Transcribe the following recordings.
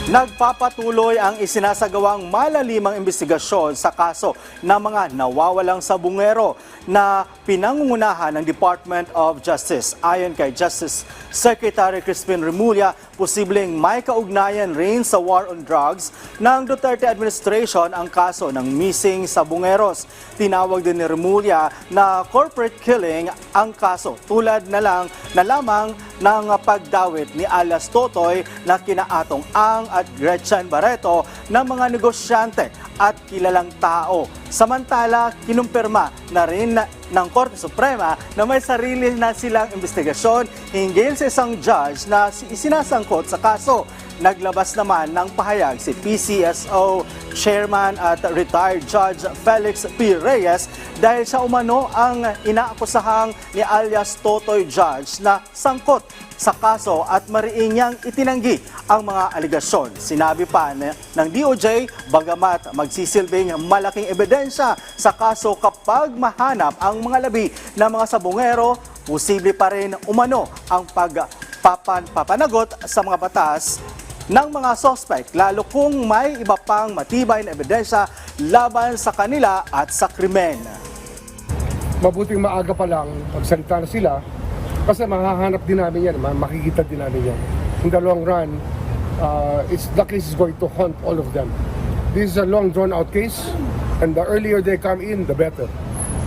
Nagpapatuloy ang isinasagawang malalimang investigasyon sa kaso ng mga nawawalang sabungero na pinangungunahan ng Department of Justice. Ayon kay Justice Secretary Crispin Remulla, posibleng may kaugnayan rin sa war on drugs ng Duterte administration ang kaso ng missing sabungeros. Tinawag din ni Remulla na corporate killing ang kaso, tulad na lamang ng pagdawit ni alias Totoy na kina Atong Ang at Gretchen Barreto ng mga negosyante at kilalang tao. Samantala, kinumpirma na rin ng Korte Suprema na may sarili na silang investigasyon hinggil sa isang judge na isinasangkot sa kaso. Naglabas naman ng pahayag si PCSO Chairman at retired Judge Felix P. Reyes dahil siya umano ang inaakusahang ni alias Totoy Judge na sangkot sa kaso at mariin niyang itinanggi ang mga aligasyon. Sinabi pa ng DOJ, bagamat magsisilbing malaking ebidensya sa kaso kapag mahanap ang mga labi ng mga sabungero, posible pa rin umano ang papanagot sa mga batas ng mga suspect, lalo kung may iba pang matibay na ebidensya laban sa kanila at sa krimen. Mabuting maaga pa lang magsalita na sila kasi mahahanap din namin yan, makikita din namin yan. In the long run, the case is going to haunt all of them. This is a long drawn out case and the earlier they come in, the better.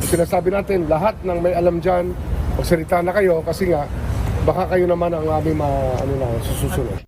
Sinasabi natin, lahat ng may alam dyan, magsalita na kayo kasi nga baka kayo naman ang aming susunod.